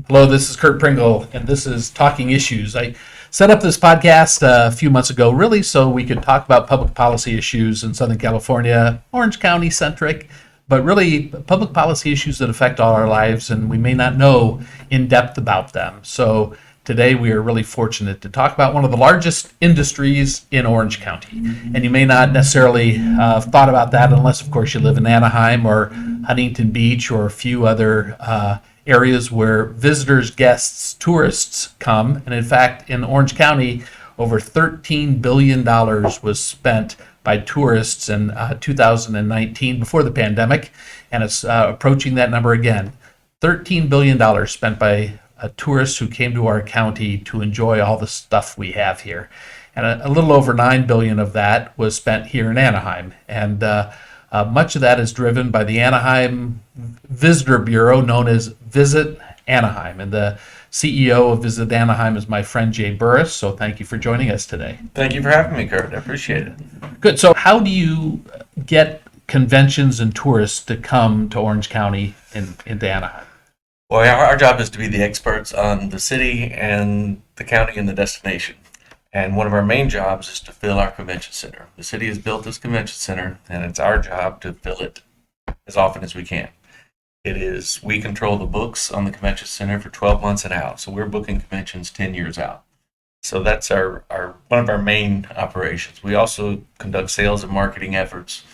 Hello, this is Curt Pringle, and this is Talking Issues. I set up this podcast a few months ago, really, so we could talk about public policy issues in Southern California, Orange County centric, but really public policy issues that affect all our lives, and we may not know in depth about them. So today we are really fortunate to talk about one of the largest industries in Orange County. And you may not necessarily have thought about that unless, of course, you live in Anaheim or Huntington Beach or a few other areas where visitors, guests, tourists come. And in fact, in Orange County, over $13 billion was spent by tourists in 2019 before the pandemic, and it's approaching that number again. $13 billion spent by tourists who came to our county to enjoy all the stuff we have here. And a little over $9 billion of that was spent here in Anaheim. And much of that is driven by the Anaheim Visitor Bureau, known as Visit Anaheim. And the CEO of Visit Anaheim is my friend Jay Burress. So thank you for joining us today. Thank you for having me, Curt. I appreciate it. Good. So how do you get conventions and tourists to come to Orange County into Anaheim? Well, our job is to be the experts on the city and the county and the destination. And one of our main jobs is to fill our convention center. The city has built this convention center, and it's our job to fill it as often as we can. We control the books on the convention center for 12 months and out. So we're booking conventions 10 years out. So that's our one of our main operations. We also conduct sales and marketing efforts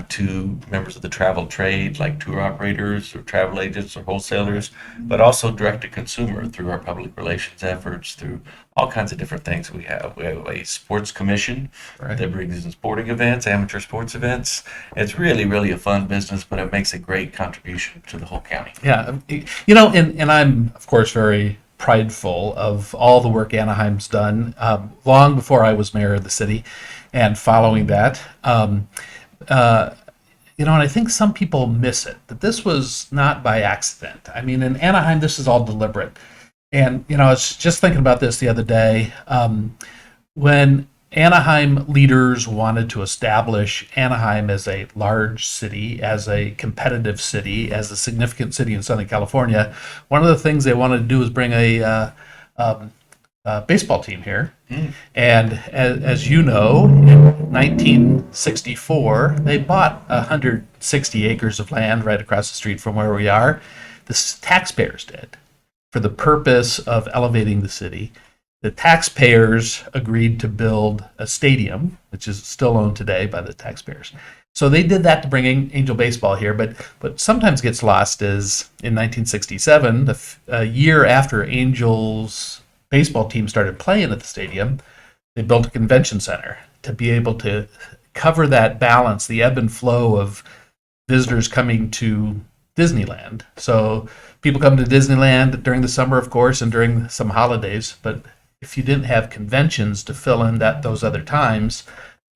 to members of the travel trade, like tour operators or travel agents or wholesalers, but also direct to consumer through our public relations efforts, through all kinds of different things we have. We have a sports commission that brings in sporting events, amateur sports events. It's really, really a fun business, but it makes a great contribution to the whole county. Yeah, and I'm, of course, very prideful of all the work Anaheim's done long before I was mayor of the city and following that. And I think some people miss it, that this was not by accident. I mean, in Anaheim, this is all deliberate. And, I was just thinking about this the other day. When Anaheim leaders wanted to establish Anaheim as a large city, as a competitive city, as a significant city in Southern California, one of the things they wanted to do was bring a baseball team here. And as you know, in 1964, they bought 160 acres of land right across the street from where we are. The taxpayers did, for the purpose of elevating the city. The taxpayers agreed to build a stadium, which is still owned today by the taxpayers. So they did that to bring Angel Baseball here, but sometimes gets lost is in 1967, a year after Angel's baseball team started playing at the stadium, they built a convention center to be able to cover that balance, the ebb and flow of visitors coming to Disneyland. So people come to Disneyland during the summer, of course, and during some holidays, but if you didn't have conventions to fill in those other times,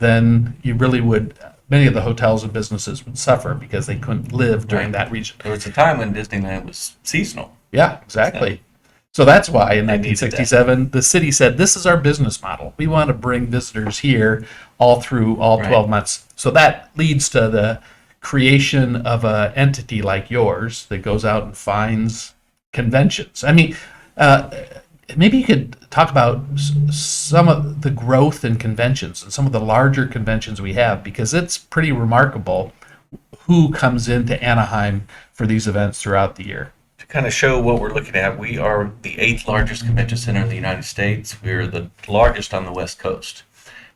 then you really would, many of the hotels and businesses would suffer because they couldn't live during that region. There was a time when Disneyland was seasonal. Yeah, exactly. So that's why in 1967, the city said, this is our business model. We want to bring visitors here all 12 months. So that leads to the creation of an entity like yours that goes out and finds conventions. I mean, maybe you could talk about some of the growth in conventions and some of the larger conventions we have, because it's pretty remarkable who comes into Anaheim for these events throughout the year. Kind of show what we're looking at, we are the 8th largest convention center in the United States. We're the largest on the West Coast.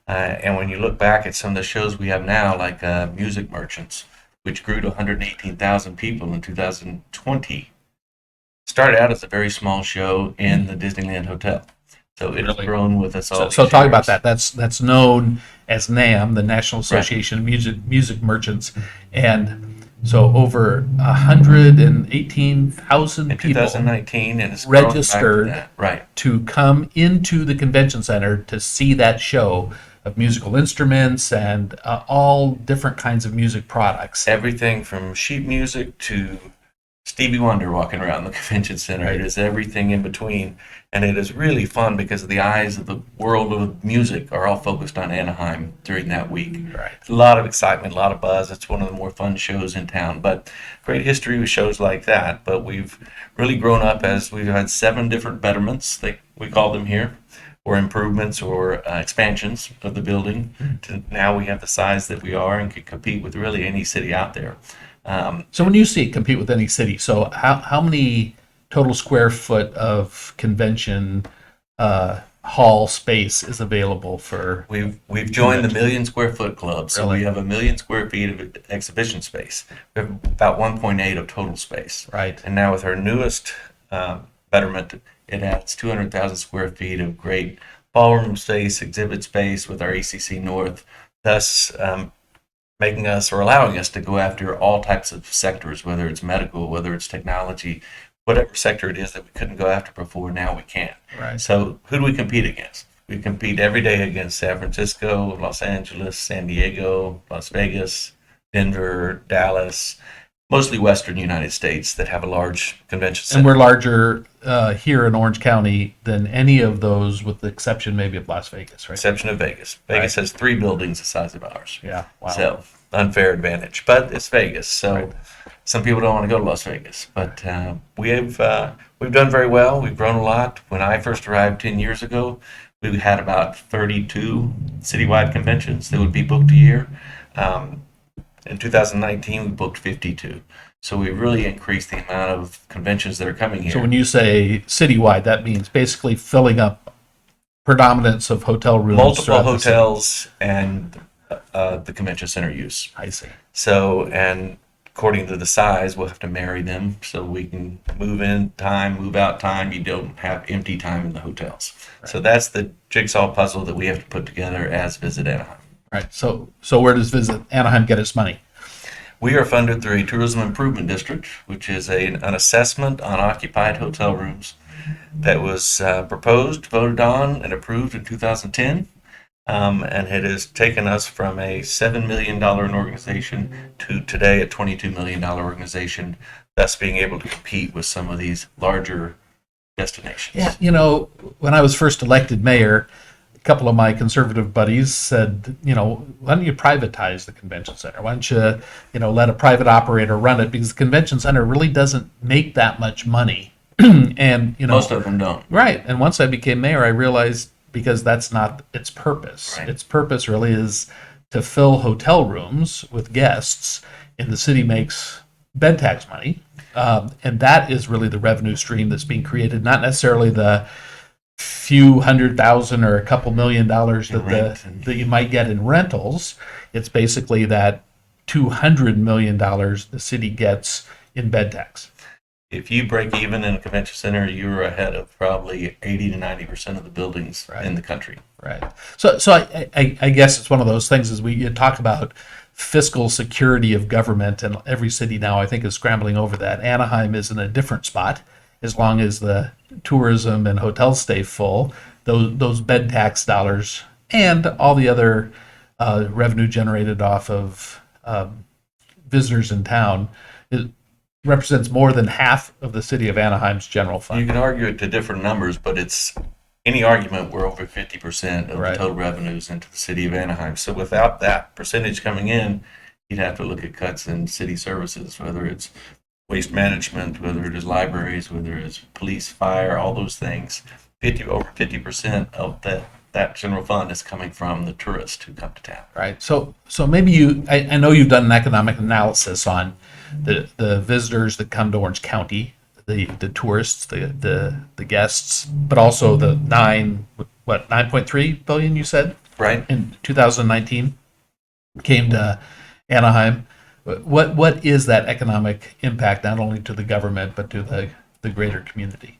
And when you look back at some of the shows we have now, like Music Merchants, which grew to 118,000 people in 2020, started out as a very small show in the Disneyland Hotel. So it has grown with us all. So talk about that. That's known as NAM, the National Association of Music Merchants, and so over 118,000 in people 2019, and it's registered to come into the convention center to see that show of musical instruments and all different kinds of music products. Everything from sheet music to Stevie Wonder walking around the convention center. Right. It is everything in between. And it is really fun because the eyes of the world of music are all focused on Anaheim during that week. Right. A lot of excitement, a lot of buzz. It's one of the more fun shows in town. But great history with shows like that. But we've really grown up as we've had 7 different betterments, we call them here, or improvements or expansions of the building. To now we have the size that we are and can compete with really any city out there. So when you see compete with any city, so how many total square foot of convention hall space is available for? We've joined the million square foot club, so Really? we have 1 million square feet of exhibition space. We have about 1.8 of total space. Right. And now with our newest betterment, it adds 200,000 square feet of great ballroom space, exhibit space with our ACC North, thus making us or allowing us to go after all types of sectors, whether it's medical, whether it's technology, whatever sector it is that we couldn't go after before, now we can. Right. So who do we compete against? We compete every day against San Francisco, Los Angeles, San Diego, Las Vegas, Denver, Dallas, mostly Western United States that have a large convention center. And we're larger here in Orange County than any of those, with the exception maybe of Las Vegas, right? Exception of Vegas. Vegas has 3 buildings the size of ours. Yeah. Wow. So unfair advantage, but it's Vegas. So Right. some people don't want to go to Las Vegas, but we've done very well. We've grown a lot. When I first arrived 10 years ago, we had about 32 citywide conventions that would be booked a year. In 2019, we booked 52. So we really increased the amount of conventions that are coming here. So when you say citywide, that means basically filling up predominance of hotel rooms. Multiple throughout the city. hotels and the convention center use. I see. So, and according to the size, we'll have to marry them so we can move in time, move out time. You don't have empty time in the hotels. So that's the jigsaw puzzle that we have to put together as Visit Anaheim. Right. So where does Visit Anaheim get its money? We are funded through a tourism improvement district, which is an assessment on occupied hotel rooms that was proposed, voted on, and approved in 2010. And it has taken us from a $7 million organization to today a $22 million organization, thus being able to compete with some of these larger destinations. Yeah. You know, when I was first elected mayor, a couple of my conservative buddies said, why don't you privatize the convention center? Why don't you, let a private operator run it? Because the convention center really doesn't make that much money. And, Most of them don't. right. And once I became mayor, I realized, because that's not its purpose. Right. Its purpose really is to fill hotel rooms with guests, and the city makes bed tax money. And that is really the revenue stream that's being created, not necessarily the few $100,000 or a couple $1 million that you might get in rentals. It's basically that $200 million the city gets in bed tax. If you break even in a convention center, you're ahead of probably 80 to 90% of the buildings in the country. Right. So I guess it's one of those things, as we talk about fiscal security of government, and every city now I think is scrambling over that. Anaheim is in a different spot. As long as the tourism and hotels stay full, those bed tax dollars and all the other revenue generated off of visitors in town represents more than half of the city of Anaheim's general fund. You can argue it to different numbers, but it's any argument we're over 50% of the total revenues into the city of Anaheim. So without that percentage coming in, you'd have to look at cuts in city services, whether it's waste management, whether it is libraries, whether it's police, fire, all those things. Over 50% of that general fund is coming from the tourists who come to town. Right. So maybe I know you've done an economic analysis on the visitors that come to Orange County, the tourists, the guests, but also the 9.3 billion you said right in 2019 came to Anaheim. What is that economic impact, not only to the government but to the greater community?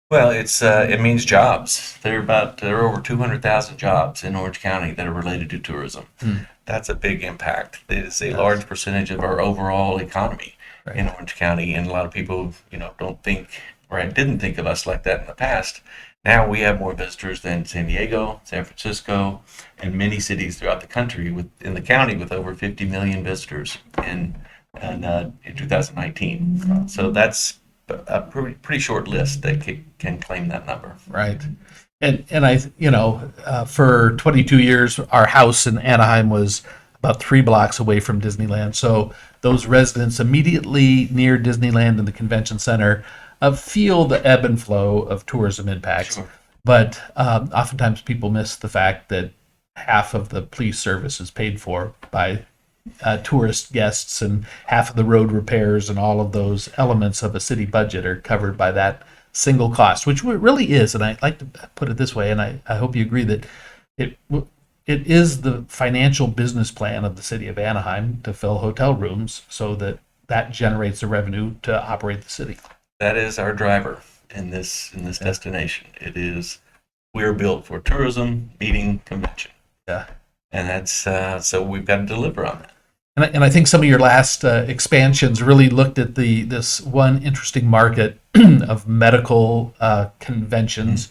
Well, it means jobs. There are over 200,000 jobs in Orange County that are related to tourism. That's a big impact. It is a large percentage of our overall economy in Orange County, and a lot of people, don't think, or didn't think of us like that in the past. Now we have more visitors than San Diego, San Francisco, and many cities throughout the country, in the county with over 50 million visitors in in 2019. So that's a pretty short list that can claim that number. Right. And I, for 22 years, our house in Anaheim was about 3 blocks away from Disneyland. So those residents immediately near Disneyland and the convention center feel the ebb and flow of tourism impacts. Sure. But oftentimes people miss the fact that half of the police service is paid for by tourist guests, and half of the road repairs and all of those elements of a city budget are covered by that single cost, which really is. And I like to put it this way, and I hope you agree that it it is the financial business plan of the city of Anaheim to fill hotel rooms so that that generates the revenue to operate the city. That is our driver in this destination. It is we're built for tourism, meeting, convention, Yeah. and that's so we've got to deliver on that. And I think some of your last expansions really looked at this one interesting market of medical conventions.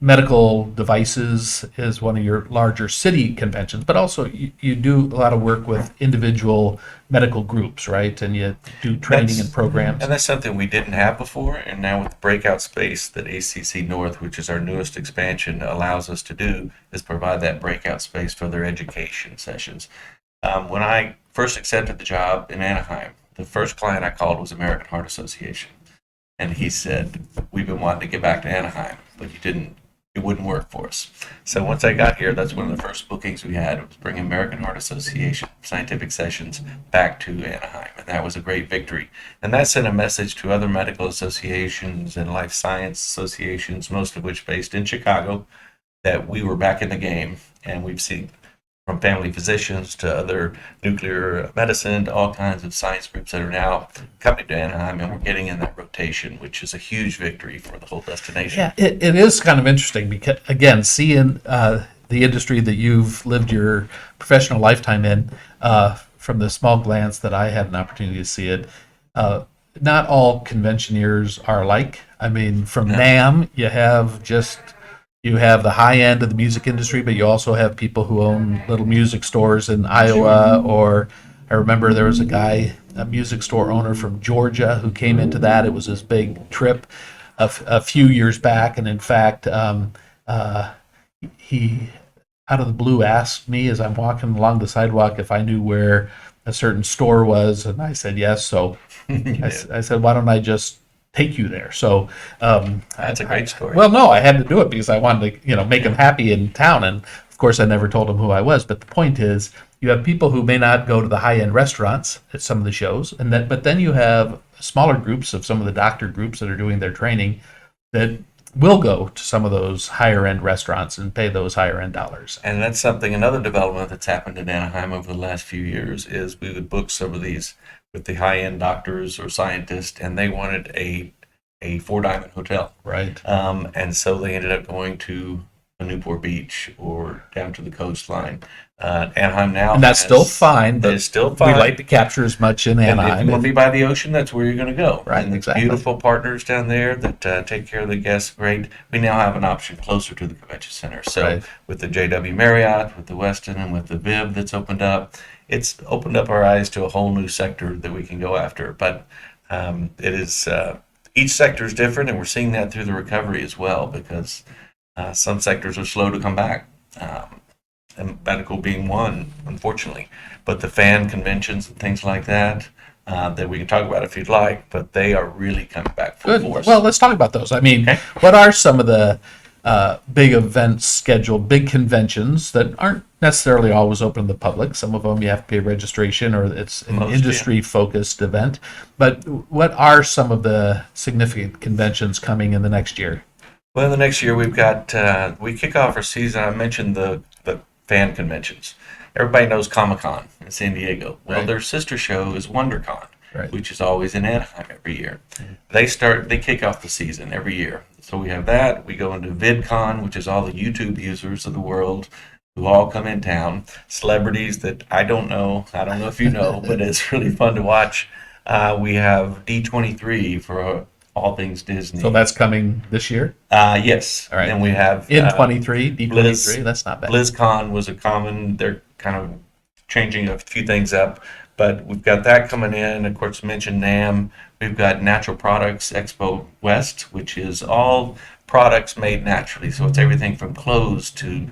Medical devices is one of your larger city conventions, but also you do a lot of work with individual medical groups, right? And you do training and programs. And that's something we didn't have before, and now with the breakout space that ACC North, which is our newest expansion, allows us to do, is provide that breakout space for their education sessions. When I first accepted the job in Anaheim, the first client I called was American Heart Association, and he said, "We've been wanting to get back to Anaheim, but it wouldn't work for us." So once I got here, that's one of the first bookings we had, was bringing American Heart Association scientific sessions back to Anaheim, and that was a great victory. And that sent a message to other medical associations and life science associations, most of which based in Chicago, that we were back in the game. And we've seen from family physicians to other nuclear medicine to all kinds of science groups that are now coming to Anaheim, and we're getting in that rotation, which is a huge victory for the whole destination. Yeah, it is kind of interesting because, again, seeing the industry that you've lived your professional lifetime in, from the small glance that I had an opportunity to see it, not all conventioneers are alike. I mean, from NAMM, you have the high end of the music industry, but you also have people who own little music stores in Iowa. Or I remember there was a music store owner from Georgia who came into that. It was his big trip a few years back. And in fact, he, out of the blue, asked me as I'm walking along the sidewalk if I knew where a certain store was. And I said yes. So I said, why don't I just take you there? So That's a great story. Well, no, I had to do it because I wanted to, make him happy in town. And of course, I never told him who I was. But the point is, you have people who may not go to the high-end restaurants at some of the shows, but then you have smaller groups of some of the doctor groups that are doing their training that will go to some of those higher-end restaurants and pay those higher-end dollars. And that's another development that's happened in Anaheim over the last few years is we would book some of these with the high-end doctors or scientists, and they wanted a four-diamond hotel. Right. And so they ended up going to a Newport Beach or down to the coastline. Anaheim now, and that's still fine, but it's still fine. We like to capture as much in And Anaheim. if you want to be by the ocean, that's where you're going to go. Right, and exactly. Beautiful partners down there that take care of the guests. Great. We now have an option closer to the convention center. So Right. with the JW Marriott, with the Westin, and with the Viv that's opened up, it's opened up our eyes to a whole new sector that we can go after. But it is each sector is different, and we're seeing that through the recovery as well, because some sectors are slow to come back. And medical being one, unfortunately. But the fan conventions and things like that, that we can talk about if you'd like, but they are really coming back full Good. force. Well, let's talk about those. I mean, Okay. what are some of the big events scheduled, big conventions that aren't necessarily always open to the public? Some of them you have to pay registration, or it's an industry-focused event. But what are some of the significant conventions coming in the next year? Well, in the next year, we've got, we kick off our season. I mentioned the fan conventions. Everybody knows Comic-Con in San Diego. Well, Right. their sister show is WonderCon, Right. which is always in Anaheim every year. They kick off the season every year. So we have that. We go into VidCon, which is all the YouTube users of the world who all come in town. Celebrities that I don't know if you know, but it's really fun to watch. We have D23 for all things Disney. So that's coming this year? Yes. All right. And we have In 23, D23, that's not bad. BlizzCon was they're kind of changing a few things up, But we've got that coming in. Of course, mentioned NAM. We've got Natural Products Expo West, which is all products made naturally. So it's everything from clothes to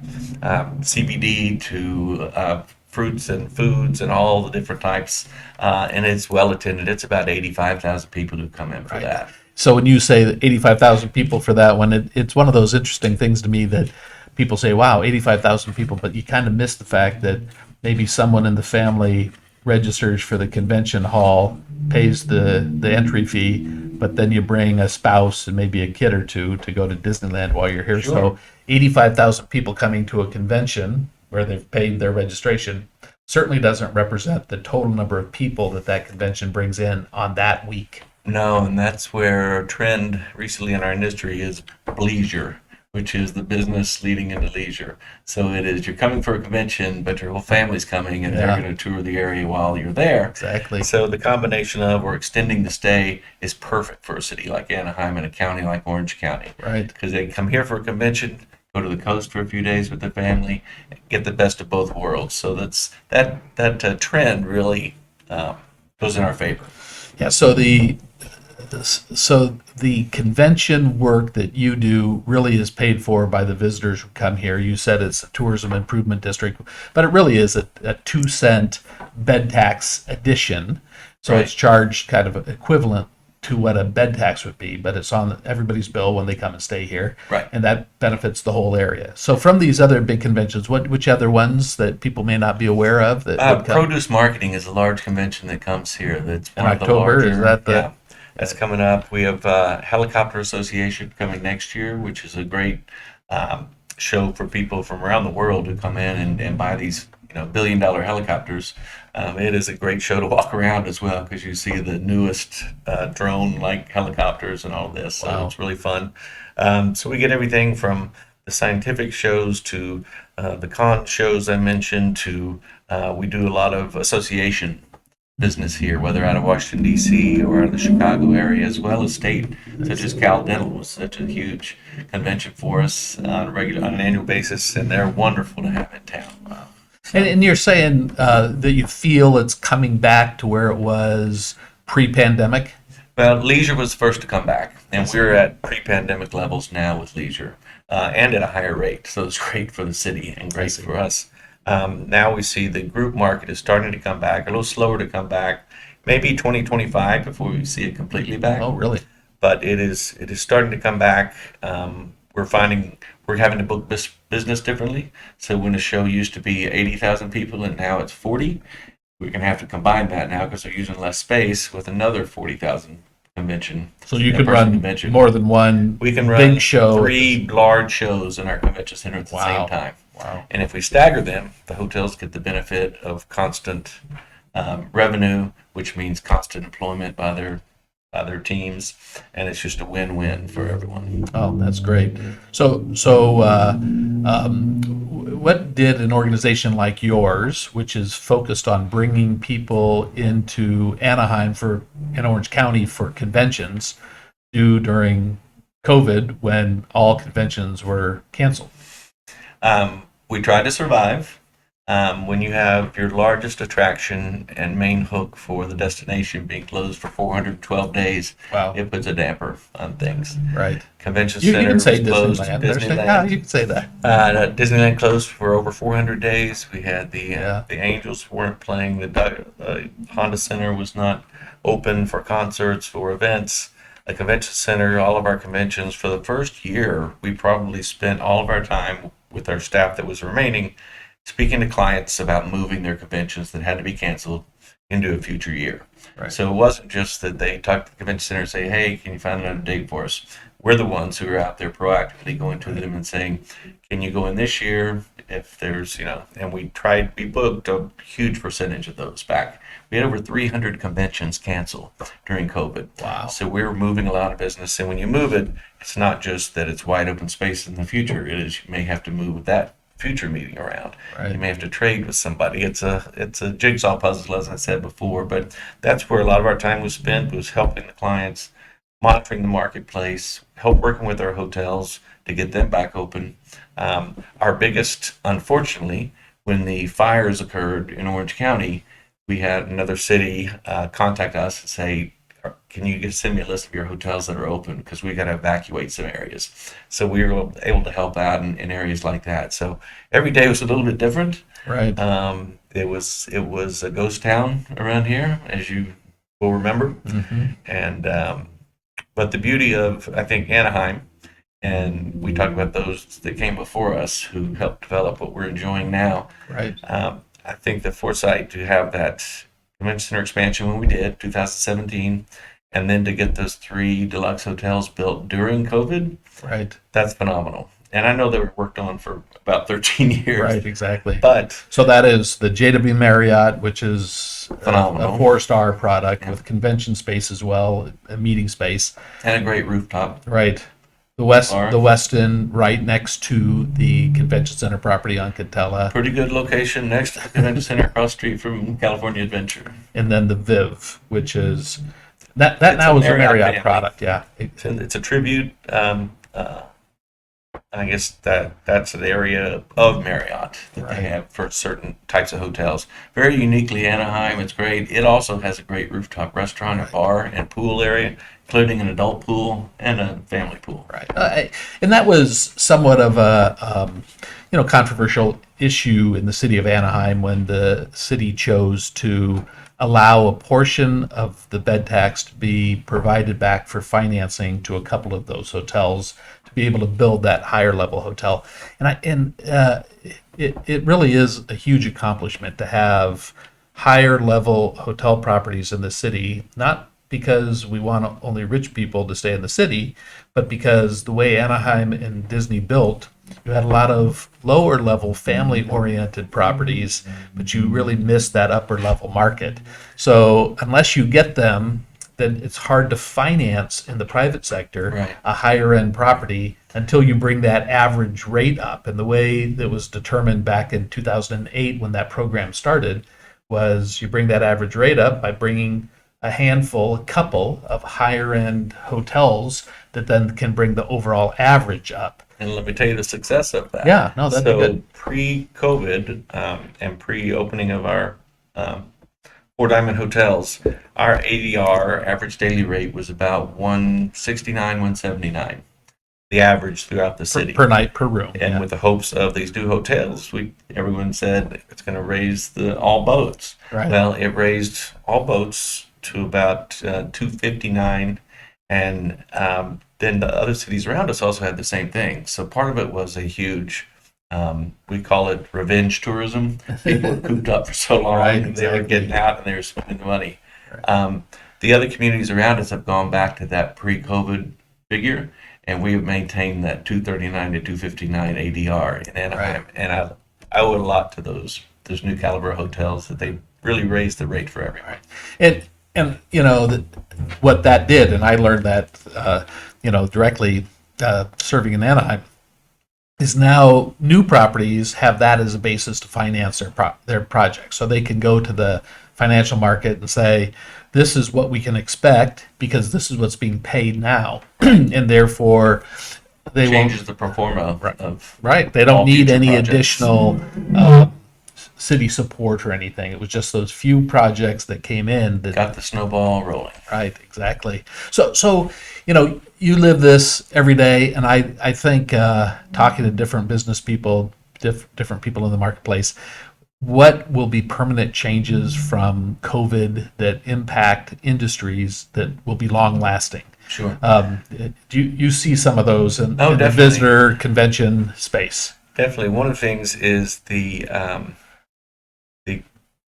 CBD to fruits and foods and all the different types. And it's well attended. It's about 85,000 people who come in for Right. that. So when you say that 85,000 people for that one, it's one of those interesting things to me that people say, wow, 85,000 people, but you kind of miss the fact that maybe someone in the family registers for the convention hall, pays the entry fee, but then you bring a spouse and maybe a kid or two to go to Disneyland while you're here. Sure. So 85,000 people coming to a convention where they've paid their registration certainly doesn't represent the total number of people that that convention brings in on that week. No, and that's where a trend recently in our industry is leisure, which is the business leading into leisure. So it is you're coming for a convention, but your whole family's coming and they're Yeah. going to tour the area while you're there. Exactly. So the combination of or extending the stay is perfect for a city like Anaheim and a county like Orange County. Right. Because they come here for a convention, go to the coast for a few days with the family, get the best of both worlds. So that trend really goes in our favor. Yeah. So the convention work that you do really is paid for by the visitors who come here. You said it's a tourism improvement district, but it really is a 2 cent bed tax addition. So Right. it's charged kind of equivalent to what a bed tax would be, but it's on everybody's bill when they come and stay here. Right. And that benefits the whole area. So from these other big conventions, which other ones that people may not be aware of that would come? Produce Marketing is a large convention that comes here. That's In one of the October, larger. is that the- Yeah, that's coming up. We have Helicopter Association coming next year, which is a great show for people from around the world who come in and buy these billion-dollar helicopters. It is a great show to walk around as well because you see the newest drone-like helicopters and all this. So Wow. it's really fun. So we get everything from the scientific shows to the con shows I mentioned to we do a lot of association business here, whether out of Washington, D.C. or out of the Chicago area, as well as state, such as Cal Dental was such a huge convention for us on an annual basis, and they're wonderful to have in town. And you're saying that you feel it's coming back to where it was pre-pandemic? Well, leisure was the first to come back, and we're at pre-pandemic levels now with leisure, and at a higher rate. So it's great for the city and great for us. Now we see the group market is starting to come back, a little slower to come back, maybe 2025 before we see it completely back. Oh, really? But it is starting to come back. We're finding we're having to book business differently. So when a show used to be 80,000 people and now it's 40, we're going to have to combine that now because they're using less space with another 40,000 convention. So you Yeah, could person run convention. more than one We can run big show. 3 large shows in our convention center at the Wow. same time. Wow. And if we stagger them, the hotels get the benefit of constant revenue, which means constant employment by their teams, and it's just a win-win for everyone. Oh, that's great. What did an organization like yours, which is focused on bringing people into Anaheim in Orange County for conventions, do during COVID when all conventions were canceled? We tried to survive. When you have your largest attraction and main hook for the destination being closed for 412 days, Wow. it puts a damper on things. Right. Convention You Center can say was closed. Disneyland. Disneyland. Yeah, you can say that. Disneyland closed for over 400 days. We had the Yeah. Angels weren't playing. The Honda Center was not open for concerts, for events. The convention center, all of our conventions, for the first year, we probably spent all of our time with our staff that was remaining speaking to clients about moving their conventions that had to be canceled into a future year. Right. So it wasn't just that they talked to the convention center and say, hey, can you find another date for us? We're the ones who are out there proactively going to them and saying, can you go in this year? If there's, and we booked a huge percentage of those back. We had over 300 conventions cancel during COVID. Wow. So we were moving a lot of business. And when you move it, it's not just that it's wide open space in the future. It is, you may have to move that future meeting around. Right. You may have to trade with somebody. It's a jigsaw puzzle, as I said before, but that's where a lot of our time was spent, was helping the clients, monitoring the marketplace, working with our hotels to get them back open. Our biggest, unfortunately, when the fires occurred in Orange County, we had another city contact us and say, can you just send me a list of your hotels that are open? Because we got to evacuate some areas. So we were able to help out in areas like that. So every day was a little bit different. Right. It was a ghost town around here, as you will remember. Hmm. And but the beauty of, I think, Anaheim, and we talk about those that came before us who helped develop what we're enjoying now. Right. I think the foresight to have that convention center expansion when we did, 2017, and then to get those 3 deluxe hotels built during COVID, Right. that's phenomenal. And I know they were worked on for about 13 years, Right. Exactly. but So that is the JW Marriott, which is phenomenal. a 4-star product Yeah. with convention space as well, a meeting space. And a great rooftop Right. The bar. Westin right next to the convention center property on Catella, Pretty good location next to the convention center across the street from California Adventure. and then the Viv, which is that It's now a is a Marriott Marriott family. product. Yeah. It's a tribute. I guess that's an area of Marriott that Right. they have for certain types of hotels. Very uniquely Anaheim. It's great. It also has a great rooftop restaurant, Right. a bar, and pool area, including an adult pool and a family pool. Right. And that was somewhat of a controversial issue in the city of Anaheim when the city chose to allow a portion of the bed tax to be provided back for financing to a couple of those hotels to be able to build that higher level hotel. It really is a huge accomplishment to have higher level hotel properties in the city, not because we want only rich people to stay in the city, but because the way Anaheim and Disney built, you had a lot of lower level family oriented properties, but you really missed that upper level market. So unless you get them, then it's hard to finance in the private sector Right. a higher end property until you bring that average rate up. And the way that was determined back in 2008 when that program started was you bring that average rate up by bringing a couple of higher end hotels that then can bring the overall average up. And let me tell you the success of that. Yeah, no, that'd be So good. pre-COVID and pre-opening of our Four Diamond hotels, our ADR, average daily rate, was about 169, 179, the average throughout the city. Per night, per room. And Yeah. with the hopes of these new hotels, everyone said it's going to raise all boats. Right. Well, it raised all boats to about 259, and then the other cities around us also had the same thing. So part of it was a huge, we call it revenge tourism. People were cooped up for so long, Right, and they were exactly. getting out and they were spending the money. The other communities around us have gone back to that pre-COVID figure, and we have maintained that 239 to 259 ADR in Anaheim. Right. And I owe it a lot to those new caliber hotels that they really raised the rate for everyone. And what that did, and I learned that directly serving in Anaheim, is now new properties have that as a basis to finance their projects. So they can go to the financial market and say, this is what we can expect because this is what's being paid now, and therefore they Changes won't. the pro forma Right. of Right. They all don't need future any projects. additional city support or anything. It was just those few projects that came in that. got the snowball rolling. Right, exactly. So you live this every day, and I think talking to different business people, different people in the marketplace, what will be permanent changes from COVID that impact industries that will be long lasting? Sure. Do you see some of those in the Definitely. visitor convention space? Definitely. One of the things is the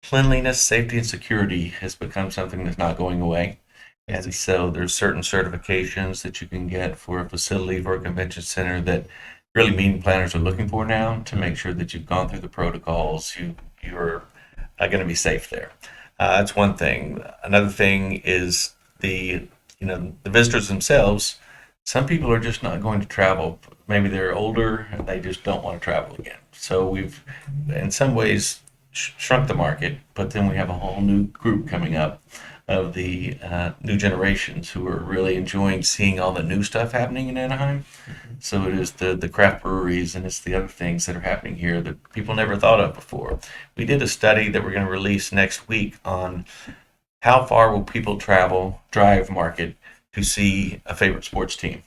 cleanliness, safety, and security has become something that's not going away. And so there's certain certifications that you can get for a facility, for a convention center, that really meeting planners are looking for now to make sure that you've gone through the protocols, you're going to be safe there. That's one thing. Another thing is the visitors themselves. Some people are just not going to travel. Maybe they're older and they just don't want to travel again. So we've, in some ways, shrunk the market, but then we have a whole new group coming up of the new generations who are really enjoying seeing all the new stuff happening in Anaheim. So it is the craft breweries, and it's the other things that are happening here that people never thought of before. We did a study that we're going to release next week on how far will people drive market to see a favorite sports team.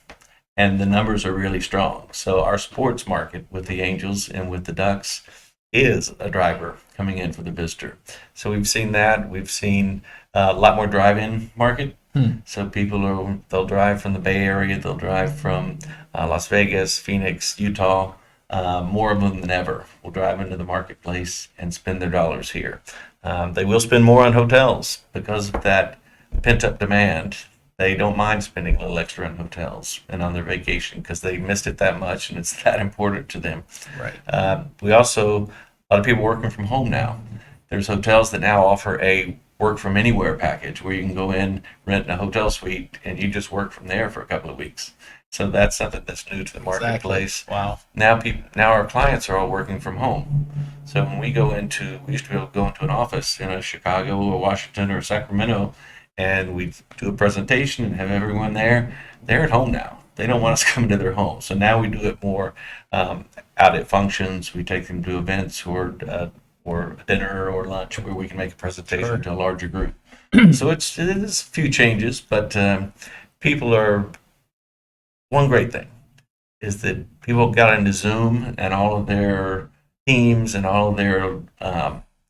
And the numbers are really strong. So our sports market with the Angels and with the Ducks is a driver coming in for the visitor. So we've seen that. We've seen a lot more drive-in market. So they'll drive from the Bay Area, they'll drive from Las Vegas, Phoenix, Utah. More of them than ever will drive into the marketplace and spend their dollars here. They will spend more on hotels because of that pent-up demand. They don't mind spending a little extra on hotels and on their vacation because they missed it that much and it's that important to them. Right. We also, a lot of people working from home now. There's hotels that now offer a work from anywhere package where you can go in, rent a hotel suite, and you just work from there for a couple of weeks. So that's something that's new to the marketplace. Exactly. Wow. Now our clients are all working from home. So when we used to be able to go into an office in a Chicago or Washington or Sacramento, and we do a presentation and have everyone there. They're at home now. They don't want us coming to their home. So now we do it more out at functions. We take them to events or dinner or lunch where we can make a presentation Sure. to a larger group. So it is a few changes, but people are. One great thing is that people got into Zoom and all of their Teams and all of their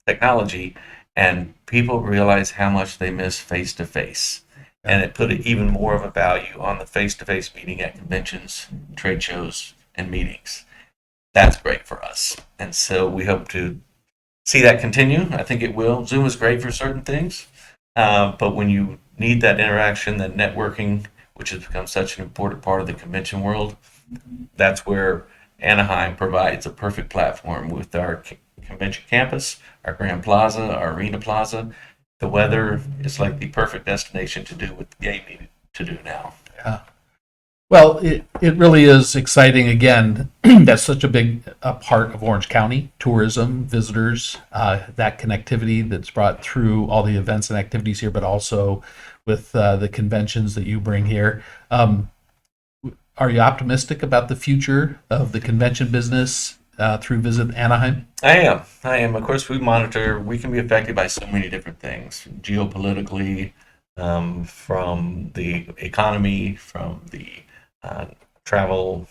technology, and people realize how much they miss face to face. And it put even more of a value on the face to face meeting at conventions, trade shows, and meetings. That's great for us. And so we hope to see that continue. I think it will. Zoom is great for certain things, but when you need that interaction, that networking, which has become such an important part of the convention world, that's where Anaheim provides a perfect platform with our convention campus, our Grand Plaza, our Arena Plaza. The weather is like the perfect destination to do what the game needed to do now. Yeah. Well, it really is exciting. Again, that's such a big part of Orange County tourism, visitors, that connectivity that's brought through all the events and activities here, but also with the conventions that you bring here. Are you optimistic about the future of the convention business through Visit Anaheim? I am. Of course, we can be affected by so many different things geopolitically, from the economy, from the travel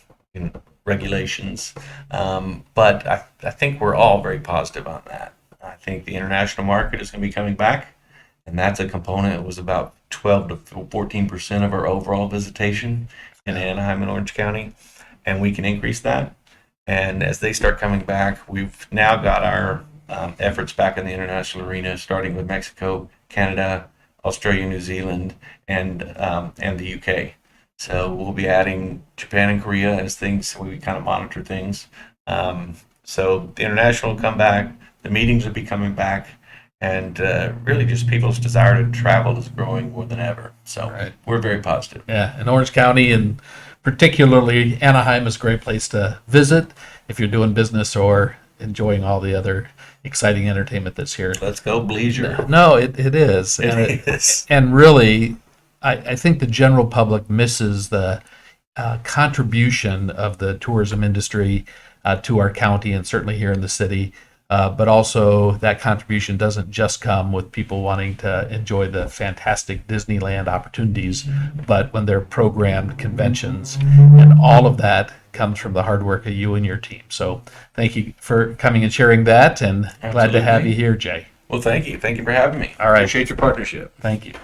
regulations. But I think we're all very positive on that. I think the international market is going to be coming back, and that's a component. It was about 12 to 14% of our overall visitation in Anaheim and Orange County, and we can increase that. And as they start coming back, we've now got our efforts back in the international arena, starting with Mexico, Canada, Australia, New Zealand, and the UK. So we'll be adding Japan and Korea as things we kind of monitor things. So the international will come back, the meetings will be coming back, and really just people's desire to travel is growing more than ever. So Right. we're very positive. Yeah, and Orange County and particularly Anaheim is a great place to visit if you're doing business or enjoying all the other exciting entertainment that's here. Let's go Bleisure. No, it is. It is. And really, I think the general public misses the contribution of the tourism industry to our county and certainly here in the city. But also, that contribution doesn't just come with people wanting to enjoy the fantastic Disneyland opportunities, but when they're programmed conventions. And all of that comes from the hard work of you and your team. So thank you for coming and sharing that, and glad to have Absolutely. you here, Jay. Well, thank you. Thank you for having me. All right. Appreciate your partnership. Thank you.